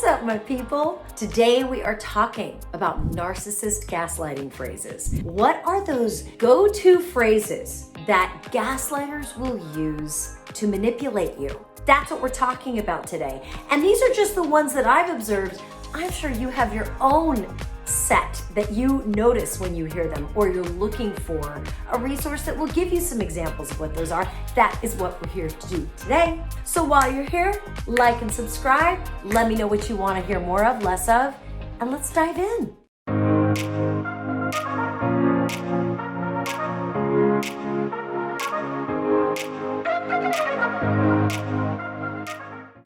up, my people? Today we are talking about narcissist gaslighting phrases. What are those go-to phrases that gaslighters will use to manipulate you? That's what we're talking about today. And these are just the ones that I've observed. I'm sure you have your own set that you notice when you hear them, or you're looking for a resource that will give you some examples of what those are. That is what we're here to do today. So while you're here, like and subscribe. Let me know what you want to hear more of, less of, and let's dive in.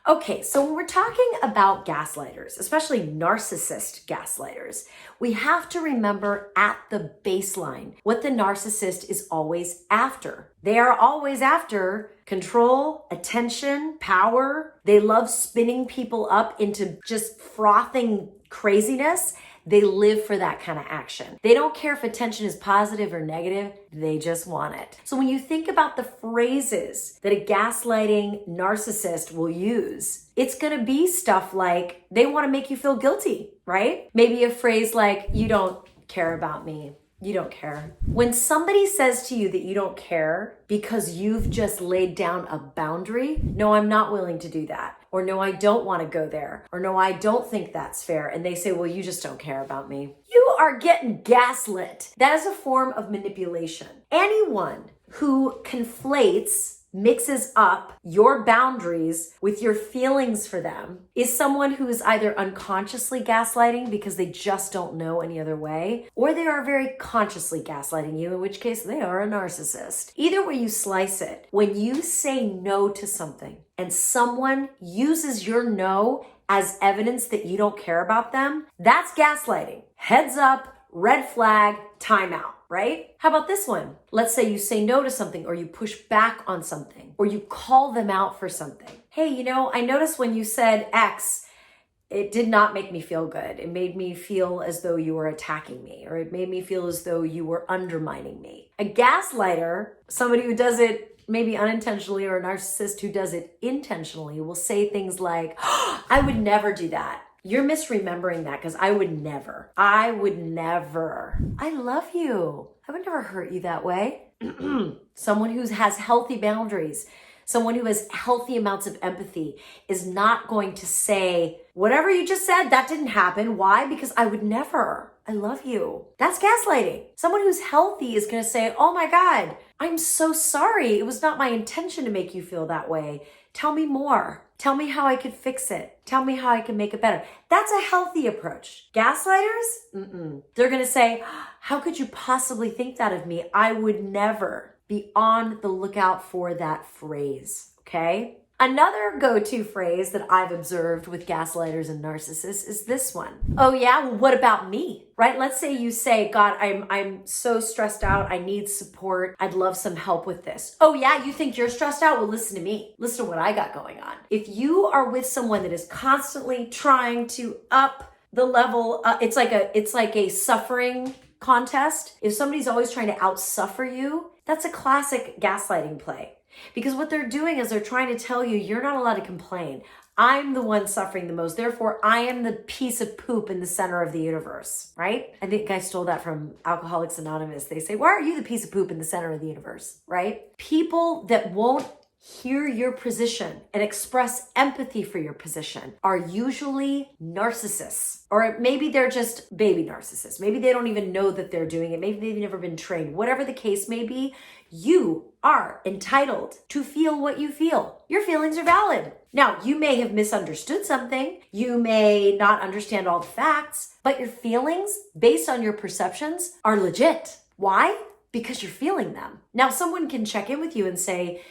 Okay, so when we're talking about gaslighters, especially narcissist gaslighters, we have to remember at the baseline what the narcissist is always after. They are always after control, attention, power. They love spinning people up into just frothing craziness. They live for that kind of action. They don't care if attention is positive or negative. They just want it. So when you think about the phrases that a gaslighting narcissist will use, it's going to be stuff like they want to make you feel guilty, right? Maybe a phrase like, you don't care about me. You don't care. When somebody says to you that you don't care because you've just laid down a boundary, no, I'm not willing to do that. Or no, I don't want to go there. Or no, I don't think that's fair. And they say, well, you just don't care about me. You are getting gaslit. That is a form of manipulation. Anyone who mixes up your boundaries with your feelings for them is someone who is either unconsciously gaslighting because they just don't know any other way, or they are very consciously gaslighting you, in which case they are a narcissist. Either way you slice it, when you say no to something and someone uses your no as evidence that you don't care about them, that's gaslighting. Heads up, red flag, timeout. Right? How about this one? Let's say you say no to something, or you push back on something, or you call them out for something. Hey, I noticed when you said X, it did not make me feel good. It made me feel as though you were attacking me, or it made me feel as though you were undermining me. A gaslighter, somebody who does it maybe unintentionally, or a narcissist who does it intentionally, will say things like, oh, I would never do that. You're misremembering that, because I would never. I love you. I would never hurt you that way. Someone who has healthy boundaries, someone who has healthy amounts of empathy is not going to say, whatever you just said, that didn't happen. Why? Because I would never. I love you. That's gaslighting. Someone who's healthy is going to say, oh my God, I'm so sorry. It was not my intention to make you feel that way. Tell me more. Tell me how I could fix it. Tell me how I can make it better. That's a healthy approach. Gaslighters? They're going to say, how could you possibly think that of me? I would never. Be on the lookout for that phrase, okay? Another go-to phrase that I've observed with gaslighters and narcissists is this one. Oh yeah, well, what about me? Right? Let's say you say, God, I'm so stressed out. I need support. I'd love some help with this. Oh yeah, you think you're stressed out? Well, listen to me. Listen to what I got going on. If you are with someone that is constantly trying to up the level, it's like a suffering contest. If somebody's always trying to outsuffer you, that's a classic gaslighting play. Because what they're doing is they're trying to tell you, you're not allowed to complain. I'm the one suffering the most. Therefore, I am the piece of poop in the center of the universe, right? I think I stole that from Alcoholics Anonymous. They say, why are you the piece of poop in the center of the universe, right? People that won't hear your position and express empathy for your position are usually narcissists. Or maybe they're just baby narcissists. Maybe they don't even know that they're doing it. Maybe they've never been trained. Whatever the case may be, you are entitled to feel what you feel. Your feelings are valid. Now, you may have misunderstood something. You may not understand all the facts, but your feelings, based on your perceptions, are legit. Why? Because you're feeling them. Now, someone can check in with you and say,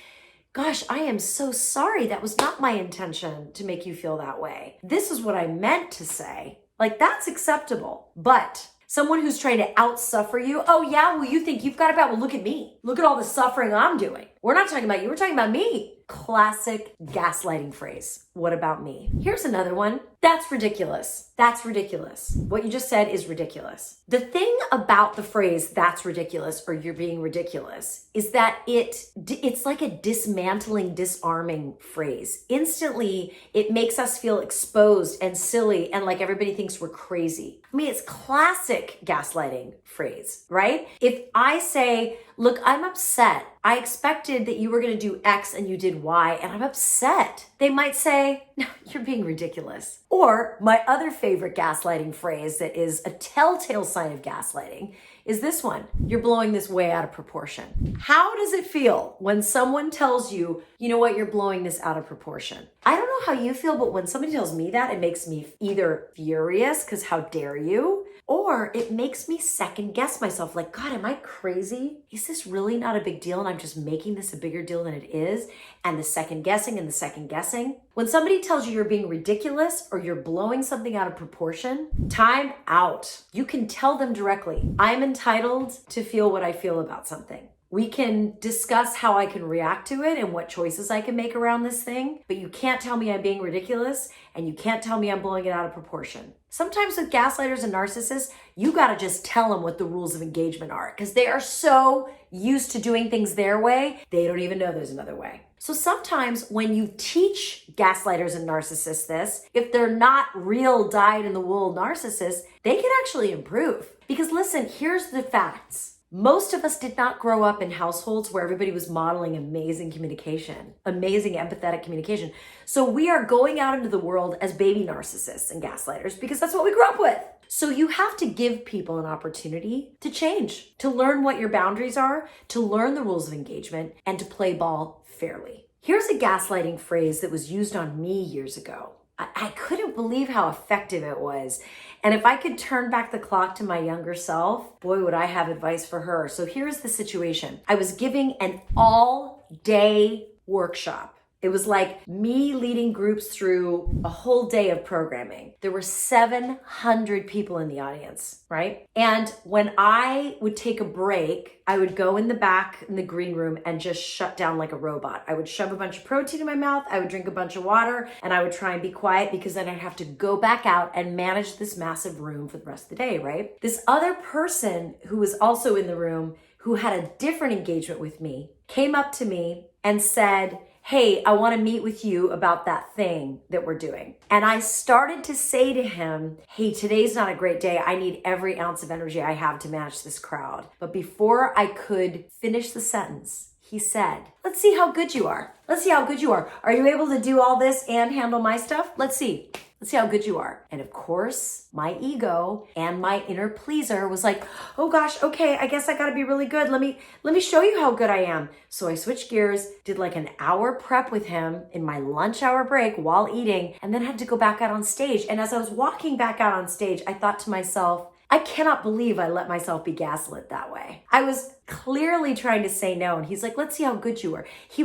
gosh, I am so sorry. That was not my intention to make you feel that way. This is what I meant to say. Like, that's acceptable. But someone who's trying to outsuffer you, oh yeah, well, you think you've got it bad. Well, look at me. Look at all the suffering I'm doing. We're not talking about you. We're talking about me. classic gaslighting phrase. What about me? Here's another one. That's ridiculous. That's ridiculous. What you just said is ridiculous. The thing about the phrase, that's ridiculous, or you're being ridiculous, is that it's like a dismantling, disarming phrase. Instantly, it makes us feel exposed and silly and like everybody thinks we're crazy. I mean, it's classic gaslighting phrase, right? If I say, look, I'm upset. I expected that you were going to do X and you did Y, and I'm upset. They might say, no, you're being ridiculous. Or my other favorite gaslighting phrase that is a telltale sign of gaslighting is this one. You're blowing this way out of proportion. How does it feel when someone tells you, you know what, you're blowing this out of proportion? I don't know how you feel, but when somebody tells me that, it makes me either furious because how dare you? Or it makes me second guess myself like, God, am I crazy? Is this really not a big deal and I'm just making this a bigger deal than it is? And the second guessing and the second guessing. When somebody tells you you're being ridiculous or you're blowing something out of proportion, time out. You can tell them directly, I'm entitled to feel what I feel about something. We can discuss how I can react to it and what choices I can make around this thing, but you can't tell me I'm being ridiculous and you can't tell me I'm blowing it out of proportion. Sometimes with gaslighters and narcissists, you gotta just tell them what the rules of engagement are because they are so used to doing things their way, they don't even know there's another way. So sometimes when you teach gaslighters and narcissists this, if they're not real dyed-in-the-wool narcissists, they can actually improve. Because listen, here's the facts. Most of us did not grow up in households where everybody was modeling amazing communication, amazing empathetic communication. So we are going out into the world as baby narcissists and gaslighters because that's what we grew up with. So you have to give people an opportunity to change, to learn what your boundaries are, to learn the rules of engagement, and to play ball fairly. Here's a gaslighting phrase that was used on me years ago. I couldn't believe how effective it was. And if I could turn back the clock to my younger self, boy, would I have advice for her. So here's the situation. I was giving an all-day workshop. It was like me leading groups through a whole day of programming. There were 700 people in the audience, right? And when I would take a break, I would go in the back in the green room and just shut down like a robot. I would shove a bunch of protein in my mouth, I would drink a bunch of water, and I would try and be quiet because then I'd have to go back out and manage this massive room for the rest of the day, right? This other person who was also in the room who had a different engagement with me came up to me and said, hey, I want to meet with you about that thing that we're doing. And I started to say to him, hey, today's not a great day. I need every ounce of energy I have to manage this crowd. But before I could finish the sentence, he said, let's see how good you are. Let's see how good you are. Are you able to do all this and handle my stuff? Let's see. Let's see how good you are. And of course, my ego and my inner pleaser was like, oh gosh, okay, I guess I gotta be really good. Let me show you how good I am. So I switched gears, did like an hour prep with him in my lunch hour break while eating, and then had to go back out on stage. And as I was walking back out on stage, I thought to myself, I cannot believe I let myself be gaslit that way. I was clearly trying to say no. And he's like, let's see how good you are. He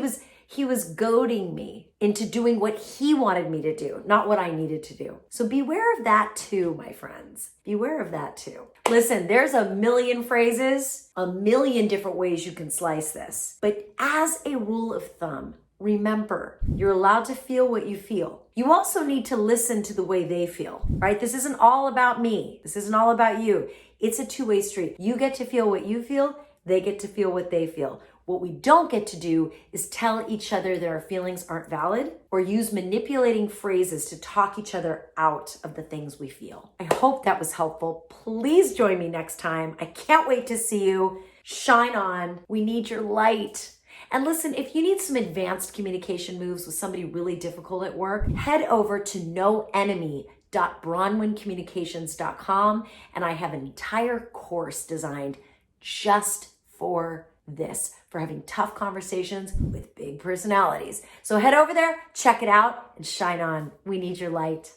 was goading me into doing what he wanted me to do, not what I needed to do. So beware of that too, my friends. Beware of that too. Listen, there's a million phrases, a million different ways you can slice this. But as a rule of thumb, remember, you're allowed to feel what you feel. You also need to listen to the way they feel, right? This isn't all about me. This isn't all about you. It's a two-way street. You get to feel what you feel. They get to feel what they feel. What we don't get to do is tell each other that our feelings aren't valid or use manipulating phrases to talk each other out of the things we feel. I hope that was helpful. Please join me next time. I can't wait to see you. Shine on. We need your light. And listen, if you need some advanced communication moves with somebody really difficult at work, head over to noenemy.bronwyncommunications.com, and I have an entire course designed just for this, for having tough conversations with big personalities. So head over there, check it out, and shine on. We need your light.